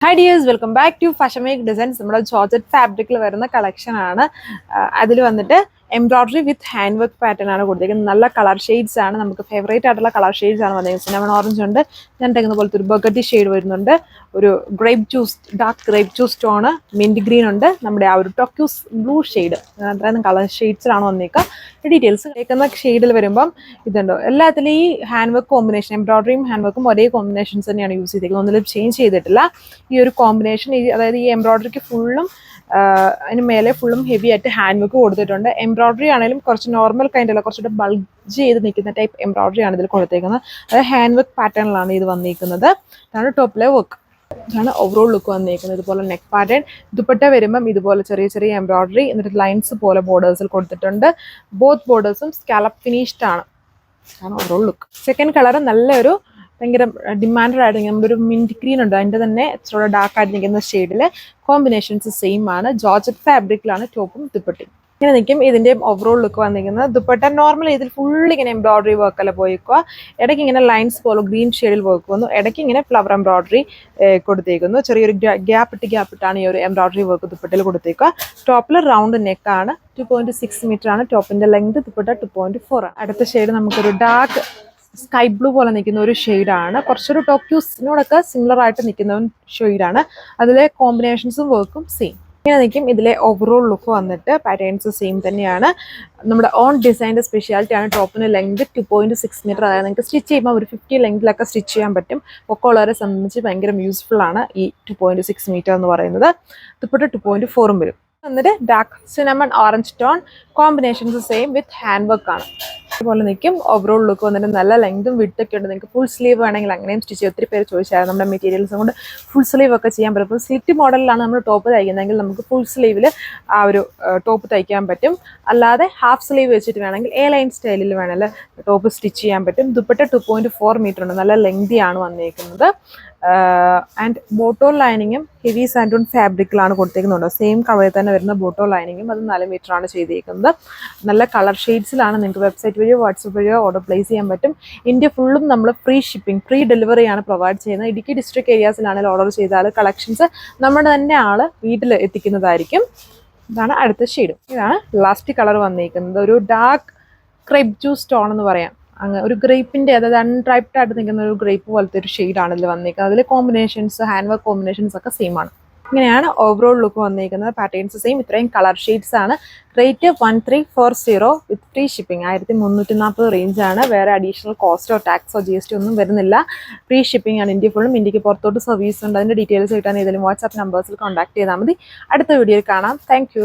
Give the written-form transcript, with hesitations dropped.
Hi dears, welcome back to Fashion Make Designs. നമ്മുടെ georgette ഫാബ്രിക്കിൽ വരുന്ന കളക്ഷൻ ആണ്. അതിൽ വന്നിട്ട് എംബ്രോയിഡറി വിത്ത് ഹാൻഡ് വർക്ക് പാറ്റേൺ ആണ് കൊടുത്തിരിക്കുന്നത്. നല്ല കളർ ഷെയ്ഡ്സ് ആണ്, നമുക്ക് ഫേവറേറ്റ് ആയിട്ടുള്ള കളർ ഷെയ്ഡ്സ് ആണ് വന്നിരിക്കുന്നത്. സിനമൺ ഓറഞ്ച് ഉണ്ട്, ഞാൻ തേക്കുന്ന പോലത്തെ ഒരു ബഗട്ടി ഷെയ്ഡ് വരുന്നുണ്ട്, ഒരു grape juice dark grape juice tone, mint green ഉണ്ട്, നമ്മുടെ ആ ഒരു ടോക്യൂസ് ബ്ലൂ ഷെയ്ഡ്, അത്രയും കളർ ഷെയ്ഡ്സിലാണ് വന്നേക്കുക. ഡീറ്റെയിൽസ് കേൾക്കുന്ന ഷെയ്ഡിൽ വരുമ്പം ഇതുണ്ടോ, എല്ലാത്തിലും ഈ ഹാൻഡ് വർക്ക് കോമ്പിനേഷൻ, എംബ്രോയിഡറിയും ഹാൻഡ് വർക്കും ഒരേ കോമ്പിനേഷൻസ് തന്നെയാണ് യൂസ് ചെയ്തിരിക്കുന്നത്, ഒന്നിലും ചേഞ്ച് ചെയ്തിട്ടില്ല. ഈ ഒരു കോമ്പിനേഷൻ, അതായത് ഈ എംബ്രോയിഡറിക്ക് ഫുള്ളും അതിന് മേലെ ഫുള്ളും ഹെവി ആയിട്ട് ഹാൻഡ് വർക്ക് കൊടുത്തിട്ടുണ്ട്. എംബ്രോയിഡറി ആണെങ്കിലും കുറച്ച് നോർമൽ കൈൻഡല്ല, കുറച്ചുകൂടെ ബൾജ് ചെയ്ത് നിൽക്കുന്ന ടൈപ്പ് എംബ്രോയിഡറി ആണ് ഇതിൽ കൊടുത്തേക്കുന്നത്. അതായത് ഹാൻഡ് വർക്ക് പാറ്റേണിലാണ് ഇത് വന്നിരിക്കുന്നത്. ഇതാണ് ടോപ്പിലെ വർക്ക്, ഇതാണ് ഓവറോൾ ലുക്ക് വന്നിരിക്കുന്നത്. ഇതുപോലെ നെക്ക് പാറ്റേൺ, ദുപ്പട്ട വരുമ്പം ഇതുപോലെ ചെറിയ ചെറിയ എംബ്രോയിഡറി, എന്നിട്ട് ലൈൻസ് പോലെ ബോർഡേഴ്സിൽ കൊടുത്തിട്ടുണ്ട്. ബോത്ത് ബോർഡേഴ്സും സ്കാലപ്പ് ഫിനിഷ്ഡ് ആണ്. ഇതാണ് ഓവറോൾ ലുക്ക്. സെക്കൻഡ് കളർ നല്ലൊരു ഭയങ്കര ഡിമാൻഡഡ് ആയിട്ട് നമ്മുടെ ഒരു മിൻറ്റ് ഗ്രീൻ ഉണ്ട്, അതിൻ്റെ തന്നെ ഇച്ചിരി ഡാർക്ക് ആയിട്ട് നിൽക്കുന്ന ഷെയ്ഡിൽ കോമ്പിനേഷൻസ് സെയിം ആണ്. ജോർജറ്റ് ഫാബ്രിക്കിലാണ് ടോപ്പും ദുപ്പട്ടയും. ഇങ്ങനെ നിൽക്കും ഇതിൻ്റെ ഓവറോൾ ലുക്ക് വന്നിരിക്കുന്നത്. ദുപ്പട്ട നോർമൽ ഇതിൽ ഫുൾ ഇങ്ങനെ എംബ്രോയിഡറി വർക്കെല്ലാം പോയിക്കുക, ഇടയ്ക്ക് ഇങ്ങനെ ലൈൻസ് പോലെ ഗ്രീൻ ഷെയ്ഡിൽ വർക്ക് വന്നു, ഇടയ്ക്ക് ഇങ്ങനെ ഫ്ലവർ എംബ്രോയിഡറി കൊടുത്തേക്കുന്നു. ചെറിയൊരു ഗ്യാപ്പ് ഇട്ടാണ് ഈ ഒരു എംബ്രോയിഡറി വർക്ക് ദുപ്പട്ടയിൽ കൊടുത്തേക്കുക. ടോപ്പിൽ റൗണ്ട് നെക്കാണ്, 2.6 മീറ്റർ ആണ് ടോപ്പിൻ്റെ ലെങ്ത്. ദുപ്പട്ട 2.4 ആണ്. അടുത്ത ഷെയ്ഡ് നമുക്കൊരു ഡാർക്ക് സ്കൈ ബ്ലൂ പോലെ നിൽക്കുന്ന ഒരു ഷെയ്ഡാണ്, കുറച്ചൊരു ടോക്യൂസിനോടൊക്കെ സിമിലർ ആയിട്ട് നിൽക്കുന്ന ഒരു ഷെയ്ഡാണ്. അതിലെ കോമ്പിനേഷൻസും വർക്കും സെയിം. ഇങ്ങനെ നിൽക്കും ഇതിലെ ഓവറോൾ ലുക്ക് വന്നിട്ട് പാറ്റേൺസ് സെയിം തന്നെയാണ്. നമ്മുടെ ഓൺ ഡിസൈൻ്റെ സ്പെഷ്യാലിറ്റി ആണ്. ടോപ്പിന് ലെങ്ത് 2.6 മീറ്റർ, അതായത് നിങ്ങൾക്ക് സ്റ്റിച്ച് ചെയ്യുമ്പോൾ ഒരു 50 ലെങ്തിലൊക്കെ സ്റ്റിച്ച് ചെയ്യാൻ പറ്റും. പൊക്കമുള്ളവരെ സംബന്ധിച്ച് ഭയങ്കര യൂസ്ഫുൾ ആണ് ഈ 2.6 മീറ്റർ എന്ന് പറയുന്നത്. ദുപ്പട്ട 2.4 വരും. എന്നിട്ട് dark cinnamon orange tone, combinations same വിത്ത് ഹാൻഡ് വർക്ക് ആണ്. അതുപോലെ നിൽക്കും. ഓവറോൾ ലുക്ക് വന്നിട്ട് നല്ല ലെങ്തും വിഡ്ത്തൊക്കെ ഉണ്ട്. നിങ്ങൾക്ക് ഫുൾ സ്ലീവ് വേണമെങ്കിൽ അങ്ങനെയും സ്റ്റിച്ച് ചെയ്യും. ഒത്തിരി പേര് ചോദിച്ചായിരുന്നു നമ്മുടെ മെറ്റീരിയൽസും കൊണ്ട് ഫുൾ സ്ലീവ് ഒക്കെ ചെയ്യാൻ പറ്റും. ഇപ്പോൾ സ്ലിറ്റ് മോഡലിലാണ് നമ്മൾ ടോപ്പ് തയ്ക്കുന്നതെങ്കിൽ നമുക്ക് ഫുൾ സ്ലീവിൽ ആ ഒരു ടോപ്പ് തയ്ക്കാൻ പറ്റും. അല്ലാതെ ഹാഫ് സ്ലീവ് വെച്ചിട്ട് വേണമെങ്കിൽ എ ലൈൻ സ്റ്റൈലിൽ വേണമെങ്കിൽ ടോപ്പ് സ്റ്റിച്ച് ചെയ്യാൻ പറ്റും. ദുപ്പട്ട 2.4 മീറ്റർ ഉണ്ട്, നല്ല ലെങ്തിയാണ് വന്നിരിക്കുന്നത്. ആൻഡ് ബോട്ടോ ലൈനിങ്ങും ഹെവി സാൻഡൂൺ ഫാബ്രിക്കിലാണ് കൊടുത്തേക്കുന്നുണ്ട്. സെയിം കളറിൽ തന്നെ വരുന്ന ബോട്ടോ ലൈനിങ്ങും അത് 4 മീറ്റർ ആണ് ചെയ്തിരിക്കുന്നത്. നല്ല കളർ ഷെയ്ഡ്സിലാണ്. നിങ്ങൾക്ക് വെബ്സൈറ്റ് വഴിയോ വാട്സപ്പ് വഴിയോ ഓർഡർ പ്ലേസ് ചെയ്യാൻ പറ്റും. ഇന്ത്യ ഫുള്ളും നമ്മൾ ഫ്രീ ഷിപ്പിംഗ്, ഫ്രീ ഡെലിവറിയാണ് പ്രൊവൈഡ് ചെയ്യുന്നത്. ഇടുക്കി ഡിസ്ട്രിക്ട് ഏരിയാസിലാണെങ്കിൽ ഓർഡർ ചെയ്താൽ കളക്ഷൻസ് നമ്മുടെ തന്നെ ആൾ വീട്ടിൽ എത്തിക്കുന്നതായിരിക്കും. ഇതാണ് അടുത്ത ഷെയ്ഡ്. ഇതാണ് ലാസ്റ്റ് കളർ വന്നിരിക്കുന്നത്, ഒരു ഡാർക്ക് ക്രേപ്പ് ജ്യൂസ് ടോൺ എന്ന് പറയാം. അങ്ങനെ ഒരു ഗ്രേപ്പിൻ്റെ, അതായത് അൺട്രൈപ്ഡ് ആയിട്ട് നിൽക്കുന്ന ഒരു ഗ്രേപ്പ് പോലത്തെ ഒരു ഷെയ്ഡാണ് ഇതിൽ വന്നിരിക്കുന്നത്. അതിൽ കോമ്പിനേഷൻസ് ഹാൻഡ് വർക്ക് കോമ്പിനേഷൻസ് ഒക്കെ സെയിം ആണ്. ഇങ്ങനെയാണ് ഓവറോൾ ലുക്ക് വന്നിരിക്കുന്നത്. പാറ്റേൺസ് സെയിം, ഇത്രയും കളർ ഷെയ്ഡ്സ് ആണ്. റേറ്റ് 1340 വിത്ത് ഫ്രീ ഷിപ്പിംഗ്, 1340 റേഞ്ചാണ്. വേറെ അഡീഷണൽ കോസ്റ്റോ ടാക്സോ GST ഒന്നും വരുന്നില്ല. ഫ്രീ ഷിപ്പിംഗ് ആണ് ഇന്ത്യ ഫുള്ളും. ഇന്ത്യക്ക് പുറത്തോട്ട് സർവീസ് ഉണ്ട്. അതിൻ്റെ ഡീറ്റെയിൽസ് കിട്ടാൻ ഏതെങ്കിലും വാട്സാപ്പ് നമ്പേഴ്സിൽ കോൺടാക്ട് ചെയ്താൽ മതി. അടുത്ത വീഡിയോയിൽ കാണാം. താങ്ക്